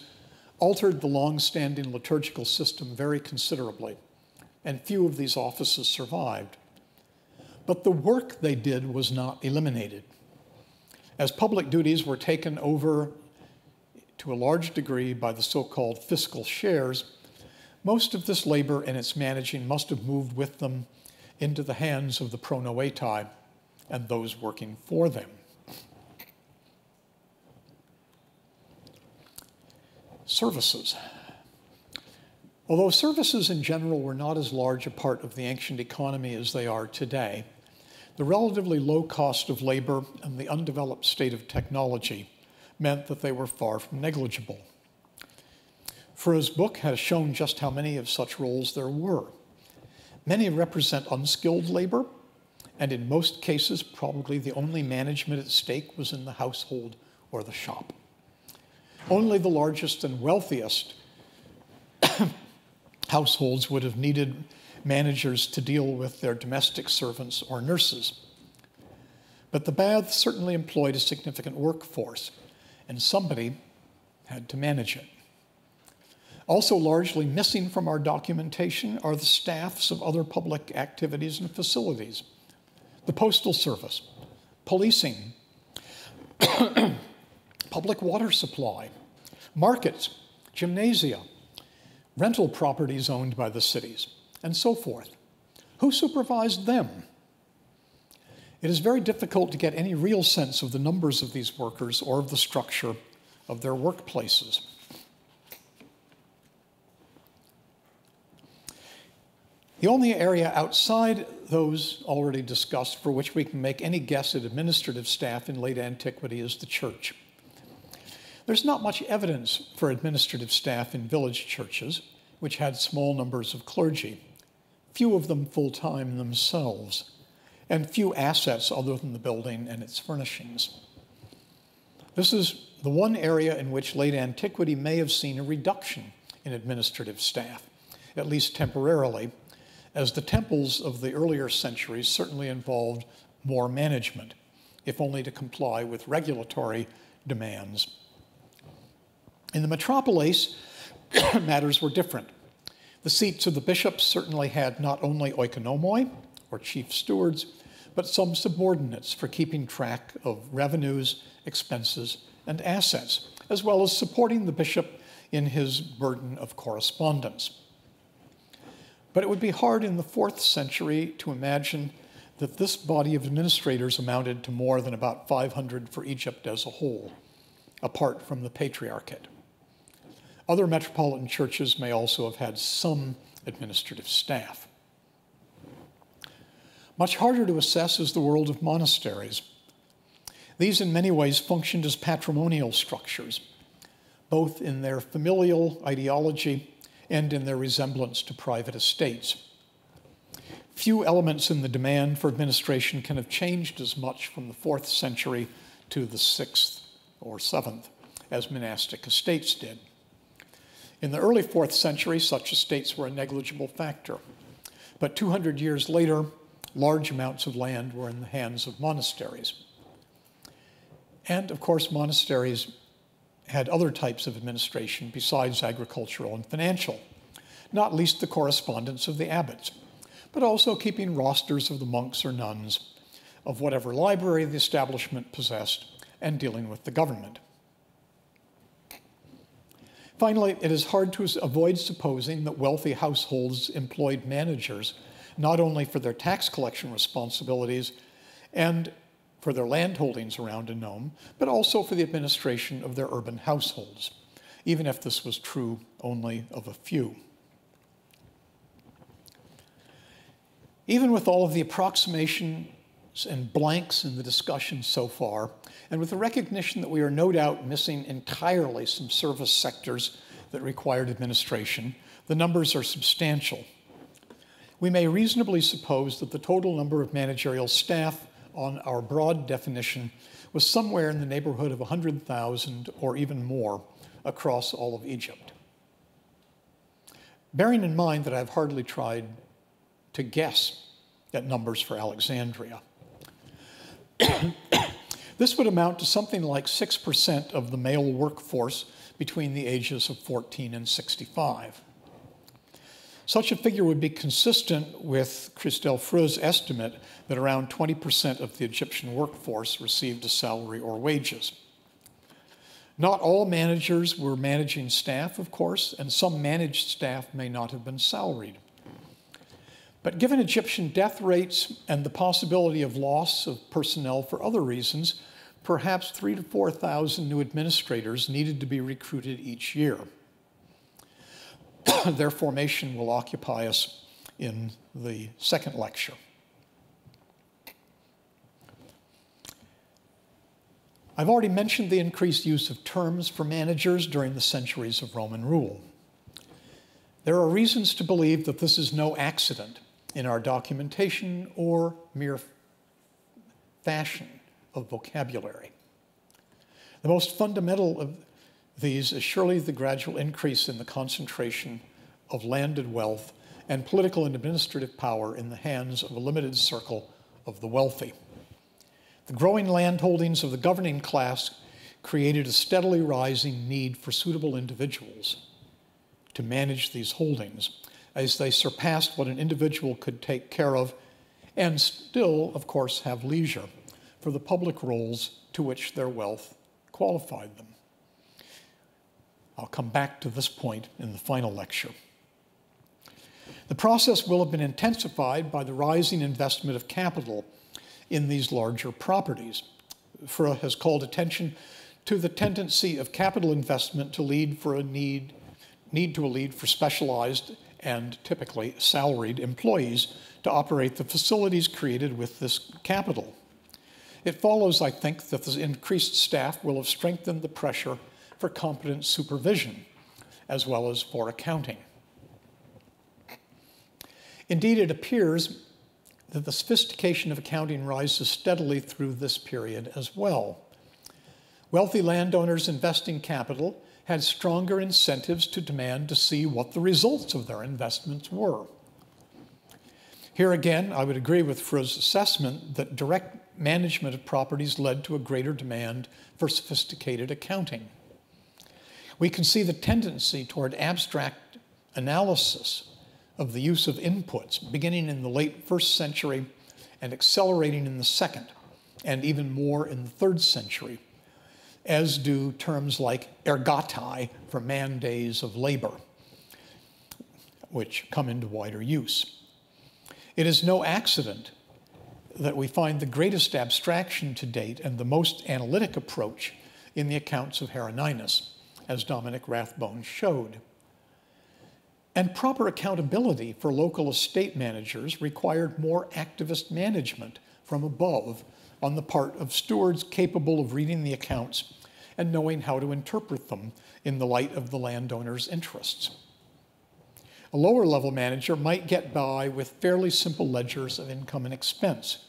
altered the long-standing liturgical system very considerably, and few of these offices survived. But the work they did was not eliminated. As public duties were taken over to a large degree by the so-called fiscal shares, most of this labor and its managing must have moved with them into the hands of the pronoetai and those working for them. Services. Although services in general were not as large a part of the ancient economy as they are today, the relatively low cost of labor and the undeveloped state of technology meant that they were far from negligible. Frou's book has shown just how many of such roles there were. Many represent unskilled labor, and in most cases, probably the only management at stake was in the household or the shop. Only the largest and wealthiest households would have needed managers to deal with their domestic servants or nurses. But the baths certainly employed a significant workforce, and somebody had to manage it. Also largely missing from our documentation are the staffs of other public activities and facilities. The postal service, policing, public water supply, markets, gymnasia, rental properties owned by the cities, and so forth. Who supervised them? It is very difficult to get any real sense of the numbers of these workers or of the structure of their workplaces. The only area outside those already discussed for which we can make any guess at administrative staff in late antiquity is the church. There's not much evidence for administrative staff in village churches, which had small numbers of clergy, few of them full-time themselves, and few assets other than the building and its furnishings. This is the one area in which late antiquity may have seen a reduction in administrative staff, at least temporarily, as the temples of the earlier centuries certainly involved more management, if only to comply with regulatory demands. In the metropolis, matters were different. The seats of the bishops certainly had not only oikonomoi, or chief stewards, but some subordinates for keeping track of revenues, expenses, and assets, as well as supporting the bishop in his burden of correspondence. But it would be hard in the 4th century to imagine that this body of administrators amounted to more than about 500 for Egypt as a whole, apart from the patriarchate. Other metropolitan churches may also have had some administrative staff. Much harder to assess is the world of monasteries. These in many ways functioned as patrimonial structures, both in their familial ideology and in their resemblance to private estates. Few elements in the demand for administration can have changed as much from the 4th century to the 6th or 7th as monastic estates did. In the early 4th century, such estates were a negligible factor. But 200 years later, large amounts of land were in the hands of monasteries. And of course, monasteries had other types of administration besides agricultural and financial, not least the correspondence of the abbots, but also keeping rosters of the monks or nuns, of whatever library the establishment possessed, and dealing with the government. Finally, it is hard to avoid supposing that wealthy households employed managers not only for their tax collection responsibilities and for their land holdings around a nome, but also for the administration of their urban households, even if this was true only of a few. Even with all of the approximations and blanks in the discussion so far, and with the recognition that we are no doubt missing entirely some service sectors that required administration, the numbers are substantial. We may reasonably suppose that the total number of managerial staff on our broad definition was somewhere in the neighborhood of 100,000 or even more across all of Egypt. Bearing in mind that I've hardly tried to guess at numbers for Alexandria. This would amount to something like 6% of the male workforce between the ages of 14 and 65. Such a figure would be consistent with Christelle Freux's estimate that around 20% of the Egyptian workforce received a salary or wages. Not all managers were managing staff, of course, and some managed staff may not have been salaried. But given Egyptian death rates and the possibility of loss of personnel for other reasons, perhaps 3,000 to 4,000 new administrators needed to be recruited each year. Their formation will occupy us in the second lecture. I've already mentioned the increased use of terms for managers during the centuries of Roman rule. There are reasons to believe that this is no accident in our documentation or mere fashion of vocabulary. The most fundamental of these is surely the gradual increase in the concentration of landed wealth and political and administrative power in the hands of a limited circle of the wealthy. The growing land holdings of the governing class created a steadily rising need for suitable individuals to manage these holdings as they surpassed what an individual could take care of and still, of course, have leisure for the public roles to which their wealth qualified them. I'll come back to this point in the final lecture. The process will have been intensified by the rising investment of capital in these larger properties. Fournet has called attention to the tendency of capital investment to lead for a need for specialized and typically salaried employees to operate the facilities created with this capital. It follows, I think, that the increased staff will have strengthened the pressure for competent supervision, as well as for accounting. Indeed, it appears that the sophistication of accounting rises steadily through this period as well. Wealthy landowners investing capital had stronger incentives to demand to see what the results of their investments were. Here again, I would agree with Freud's assessment that direct management of properties led to a greater demand for sophisticated accounting. We can see the tendency toward abstract analysis of the use of inputs beginning in the late first century and accelerating in the second, and even more in the third century, as do terms like ergati for man days of labor, which come into wider use. It is no accident that we find the greatest abstraction to date and the most analytic approach in the accounts of Hieronymus, as Dominic Rathbone showed. And proper accountability for local estate managers required more activist management from above on the part of stewards capable of reading the accounts and knowing how to interpret them in the light of the landowner's interests. A lower level manager might get by with fairly simple ledgers of income and expense,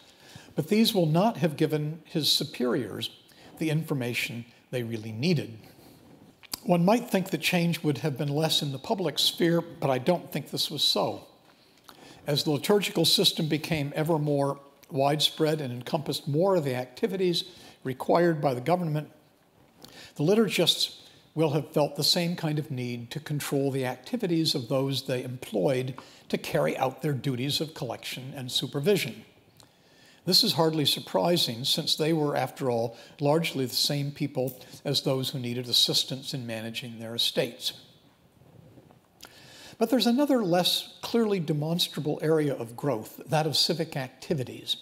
but these will not have given his superiors the information they really needed. One might think that change would have been less in the public sphere, but I don't think this was so. As the liturgical system became ever more widespread and encompassed more of the activities required by the government, the liturgists will have felt the same kind of need to control the activities of those they employed to carry out their duties of collection and supervision. This is hardly surprising, since they were, after all, largely the same people as those who needed assistance in managing their estates. But there's another less clearly demonstrable area of growth, that of civic activities.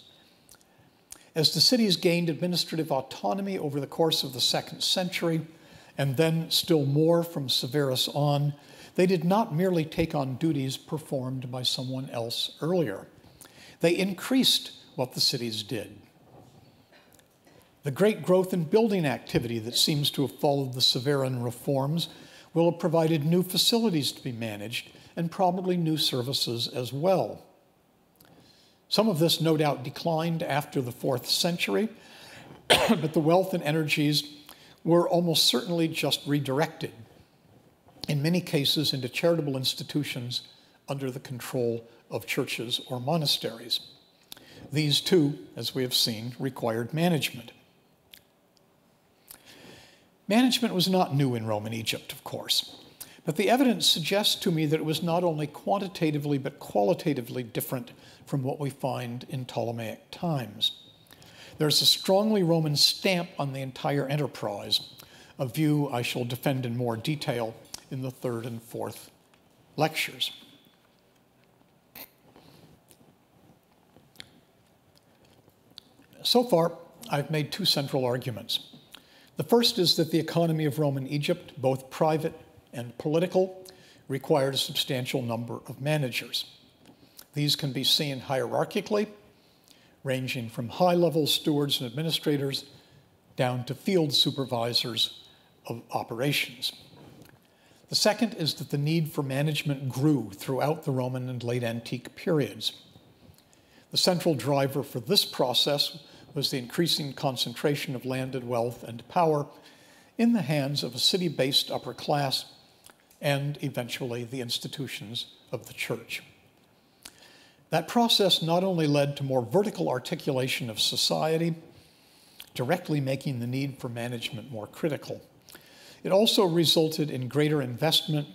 As the cities gained administrative autonomy over the course of the 2nd century, and then still more from Severus on, they did not merely take on duties performed by someone else earlier. They increased what the cities did. The great growth in building activity that seems to have followed the Severan reforms will have provided new facilities to be managed and probably new services as well. Some of this no doubt declined after the 4th century, but the wealth and energies were almost certainly just redirected, in many cases into charitable institutions under the control of churches or monasteries. These too, as we have seen, required management. Management was not new in Roman Egypt, of course, but the evidence suggests to me that it was not only quantitatively but qualitatively different from what we find in Ptolemaic times. There's a strongly Roman stamp on the entire enterprise, a view I shall defend in more detail in the 3rd and 4th lectures. So far, I've made 2 central arguments. The first is that the economy of Roman Egypt, both private and political, required a substantial number of managers. These can be seen hierarchically, ranging from high-level stewards and administrators down to field supervisors of operations. The second is that the need for management grew throughout the Roman and late antique periods. The central driver for this process was the increasing concentration of landed wealth and power in the hands of a city-based upper class and eventually the institutions of the church. That process not only led to more vertical articulation of society, directly making the need for management more critical, it also resulted in greater investment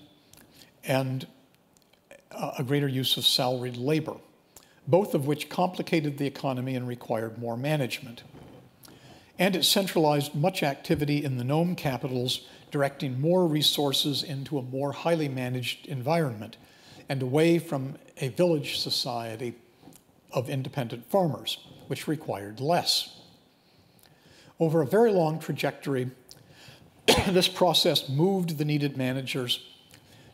and a greater use of salaried labor, both of which complicated the economy and required more management. And it centralized much activity in the nome capitals, directing more resources into a more highly managed environment and away from a village society of independent farmers, which required less. Over a very long trajectory, this process moved the needed managers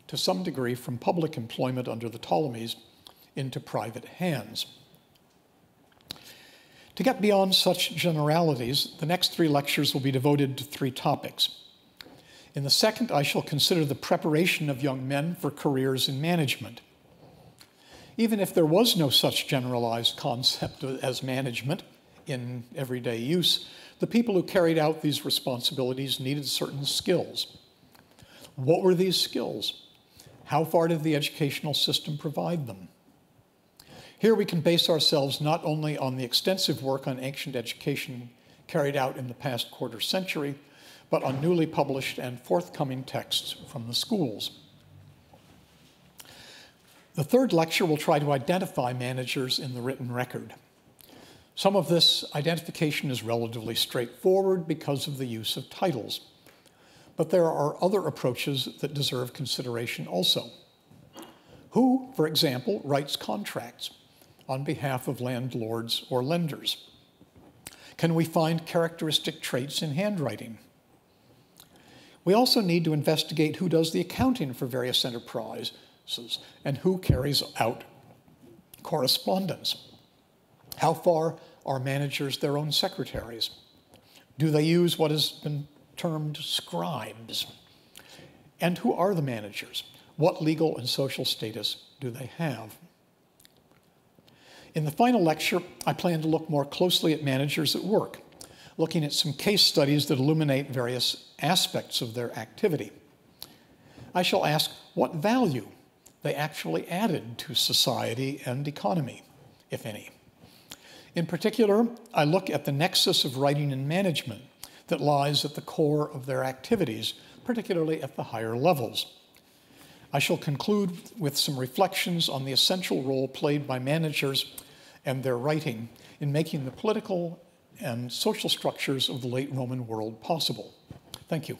to some degree from public employment under the Ptolemies into private hands. To get beyond such generalities, the next 3 lectures will be devoted to 3 topics. In the second, I shall consider the preparation of young men for careers in management. Even if there was no such generalized concept as management in everyday use, the people who carried out these responsibilities needed certain skills. What were these skills? How far did the educational system provide them? Here we can base ourselves not only on the extensive work on ancient education carried out in the past quarter century, but on newly published and forthcoming texts from the schools. The third lecture will try to identify managers in the written record. Some of this identification is relatively straightforward because of the use of titles, but there are other approaches that deserve consideration also. Who, for example, writes contracts on behalf of landlords or lenders? Can we find characteristic traits in handwriting? We also need to investigate who does the accounting for various enterprises and who carries out correspondence. How far are managers their own secretaries? Do they use what has been termed scribes? And who are the managers? What legal and social status do they have? In the final lecture, I plan to look more closely at managers at work, looking at some case studies that illuminate various aspects of their activity. I shall ask what value they actually added to society and economy, if any. In particular, I look at the nexus of writing and management that lies at the core of their activities, particularly at the higher levels. I shall conclude with some reflections on the essential role played by managers and their writing in making the political and social structures of the late Roman world possible. Thank you.